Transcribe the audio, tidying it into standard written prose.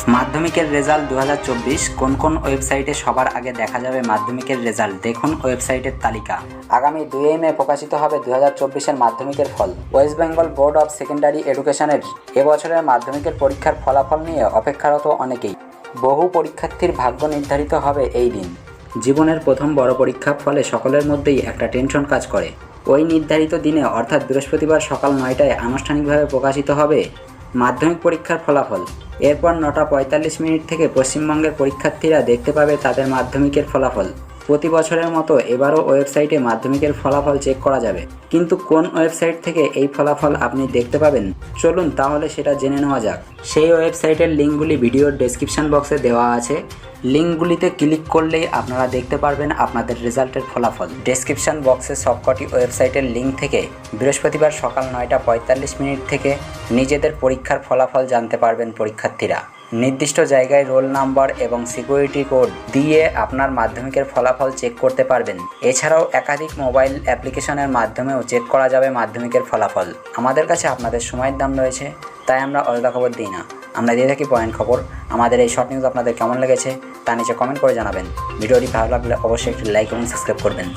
মাধ্যমিকের রেজাল্ট 2024 কোন কোন ওয়েবসাইটে সবার আগে দেখা যাবে মাধ্যমিকের রেজাল্ট দেখুন ওয়েবসাইটের তালিকা। আগামী 2 মে প্রকাশিত হবে 2024-এর মাধ্যমিকের ফল। West Bengal board of secondary এডুকেশনের এবছরের মাধ্যমিকের পরীক্ষার ফলাফল নিয়ে অপেক্ষারত অনেকেই। বহু পরীক্ষার্থীর ভাগ্য নির্ধারিত হবে এই দিন। জীবনের প্রথম বড় পরীক্ষা, ফলে সকলের মধ্যেই একটা টেনশন কাজ করে। ওই নির্ধারিত দিনে অর্থাৎ বৃহস্পতিবার সকাল 9টায় আনুষ্ঠানিকভাবে প্রকাশিত হবে মাধ্যমিক পরীক্ষার ফলাফল। এরপর 9:45 থেকে পশ্চিমবঙ্গের পরীক্ষার্থীরা দেখতে পাবে তাদের মাধ্যমিকের ফলাফল। প্রতি বছরের মতো এবারও ওয়েবসাইটে মাধ্যমিকের ফলাফল চেক করা যাবে, কিন্তু কোন ওয়েবসাইট থেকে এই ফলাফল আপনি দেখতে পাবেন চলুন তাহলে সেটা জেনে নেওয়া যাক। সেই ওয়েবসাইটের লিঙ্কগুলি ভিডিওর ডেসক্রিপশন বক্সে দেওয়া আছে। লিঙ্কগুলিতে ক্লিক করলেই আপনারা দেখতে পারবেন আপনাদের রেজাল্টের ফলাফল। ডেসক্রিপশন বক্সে সবকটি ওয়েবসাইটের লিঙ্ক থেকে বৃহস্পতিবার সকাল 9:45 থেকে নিজেদের পরীক্ষার ফলাফল জানতে পারবেন পরীক্ষার্থীরা। নির্দিষ্ট জায়গায় রোল নাম্বার এবং সিকিউরিটি কোড দিয়ে আপনার মাধ্যমিকের ফলাফল চেক করতে পারবেন। এছাড়াও একাধিক মোবাইল অ্যাপ্লিকেশনের মাধ্যমেও চেক করা যাবে মাধ্যমিকের ফলাফল। আমাদের কাছে আপনাদের সময়ের দাম রয়েছে, তাই আমরা অলদা খবর দিই না, আমরা দিয়ে থাকি পয়েন্ট খবর। আমাদের এই শর্ট নিউজ আপনাদের কেমন লেগেছে তা নিচে কমেন্ট করে জানাবেন। ভিডিওটি ভালো লাগলে অবশ্যই একটি লাইক এবং সাবস্ক্রাইব করবেন।